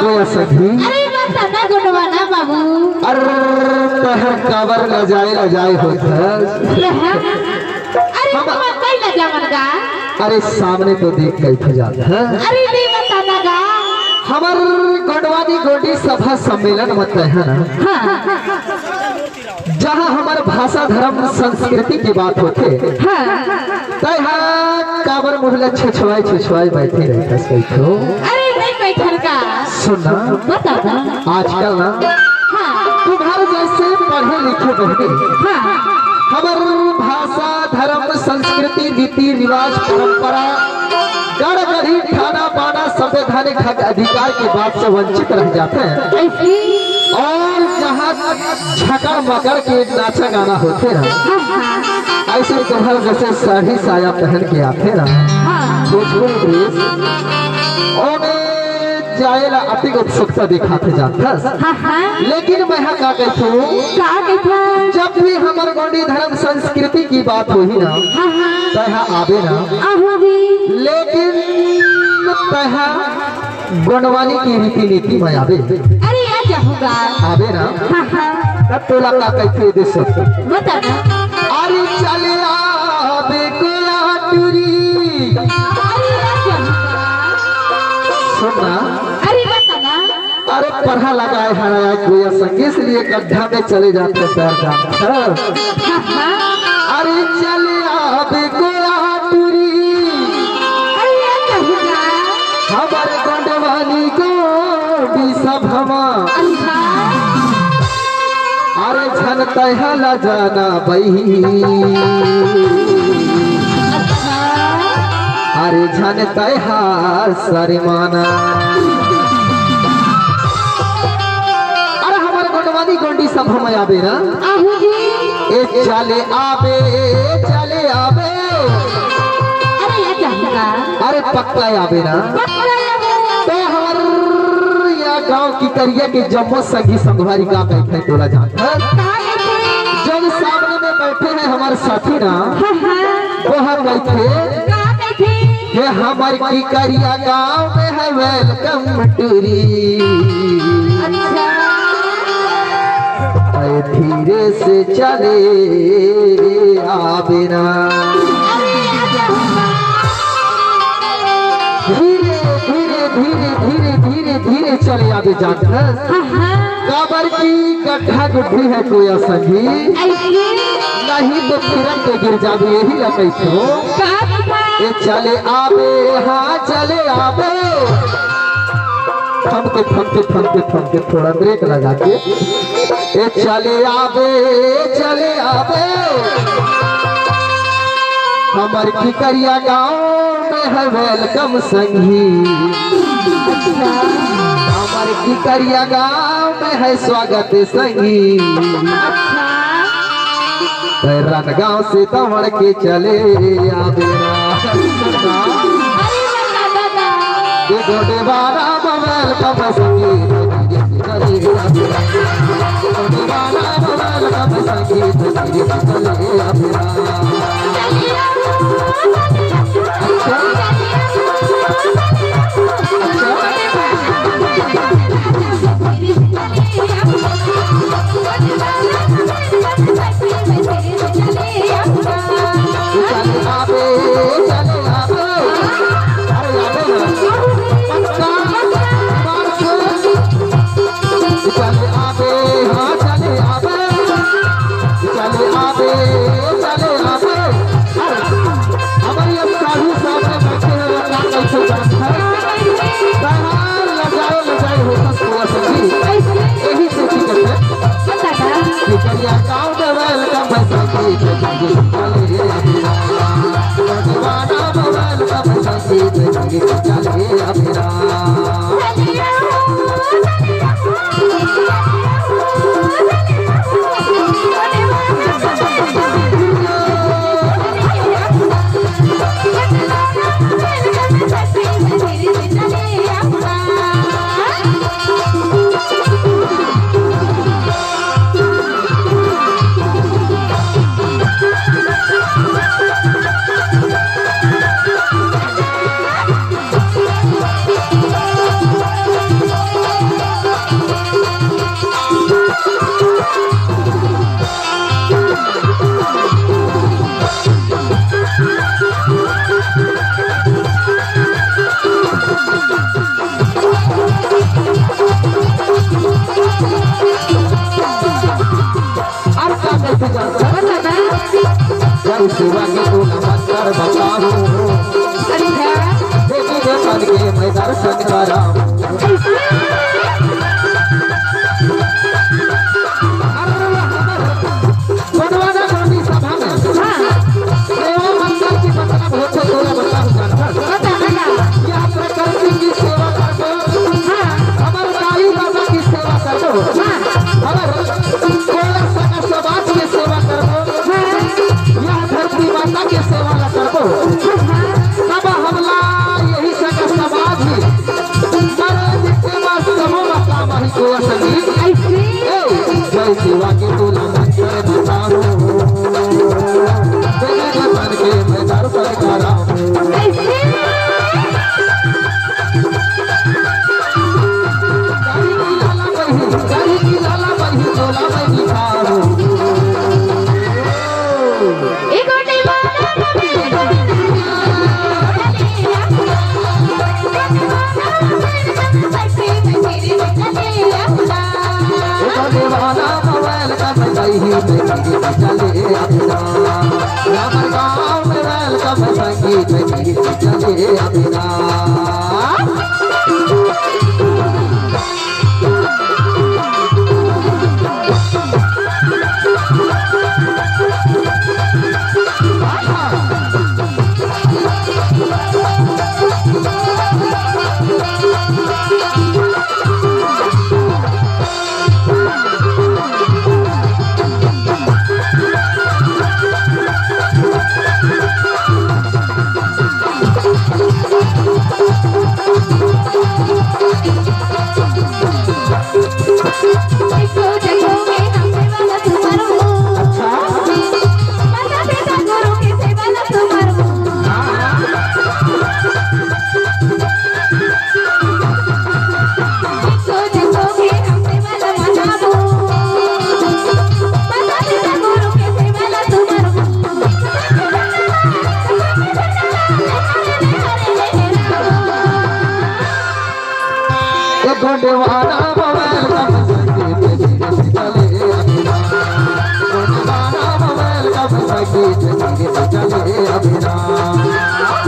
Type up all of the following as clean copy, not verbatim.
कोया सखी। अरे बता ना गुणवाना बाबू। अरे तहर काबर लजाए होता। अरे हम कई न जावन गा। अरे सामने तो देख कैसे जाता है। अरे नहीं बता ना गा। हमार गोडवानी गोडी सभा सम्मेलन मत है ना। जहाँ हमारे भाषा धर्म संस्कृति की बात होते काबर मुहला छछवाई बैठे रहता कैठो। अरे नहीं बैठल का। सुनना बता ना। आजकल ना तुम्हारे जैसे पढ़े लिखे बहने हमारे भाषा धर्म संस्कृति रीति रिवाज परंपरा गढ़गढ़ी खाना पाना संवैधानिक हक अधिकार की बात से वंचित रह जाते हैं। और जहाँ झकड़ मकड़ के नाचा गाना होते ना ऐसे तुम्हारे जैसे साड़ी साया पहन के आते ना भोजपुरी ड्रेस और जाएला अतिक उत्सुकता दिखाते जाता। लेकिन मैं का कहता हूँ जब भी हमारे गोंडी धर्म संस्कृति की बात हुई ना तहा आवे ना लेकिन तहा गोंडवानी की रीति नीति में आवे। अरे आ जाऊंगा आवे ना तब तोला का कहते दे सकते बता ना। अरे चले आवे कोया टूरी। अरे आ जाऊंगा। सुनना अरे बता ना। अरे पढ़ा लगा है कोया संग इसलिए गड्ढा में चले जाते पैर जाना। अरे चले आवे कोया टूरी। अरे आ जाऊंगा। हमारे गोंडवानी गोडी सभा। अरे झन तहला जाना बही। अरे झन तहा सरमाना। अरे हमारे गोंडवानी गोंडी सभा में आवे ना ए चले आवे। अरे आ जाऊंगा। अरे पक्का आवे ना तो हमार या गांव की करिया के जम्मो संगी संगवारी का बैठे तोला जाता। जब सामने में बैठे हैं हमारे साथी ना वहाँ बैठे ये हमारी की करिया गांव में है वेलकम टूरी। धीरे से चले आवे ना। धीरे धीरे धीरे धीरे धीरे धीरे चले आवे जाता। काबर की गड्ढा गुड्ढी है कोया संगी नहीं तो तुरंत गिर जावे यही लगे तो ये चले आवे। हाँ चले आवे। थमके थोड़ा ब्रेक लगा के ये चले आवे। हमारे खिकरिया गांव में है वेलकम संगी। हमारे खिकरिया गांव में है स्वागत संगी। रन गांव से दौड़ के चले आवे गोडेवाला वेलकम संगी। चलिए तू जानता है बताना जय सेवा के तू नमस्कार बताओ अच्छा देवी देवता के मैं दर्शन कराऊं बनवाना गांधी सभा में हाँ सेवा मंडल की मतलब होते तोला बताओ जानता बताना या प्रकृति की सेवा करबो हाँ हमर दाई बाबा की सेवा करबो हाँ हमर कोला सका समाज की सेवा करबो या धरती माता की सेवा ला करबो तब हमला यही सका समाज ही मरे जिते मास समो मका माही को असली ऐसे जय सेवा के तोला मंत्र बताओ देवी देवता के मैं दर्शन कराऊं ऐसे गाड़ी की लाला बही तोला मैं दिखाऊं एक गोटे दीवाना मोबाइल का बजाई ही मेरी चले अपना रामर गाँव में बैल का संगीत मेरी चले अपना दीवाना मोबाइल का संगीत मेरी चले अपना दीवाना मोबाइल का संगीत मेरी चले अपना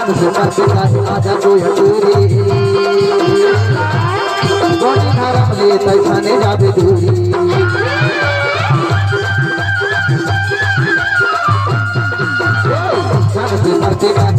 आजा कोई हटूरी गोनी धर्म ले तैसाने जाबे दूरी सबसे मरते का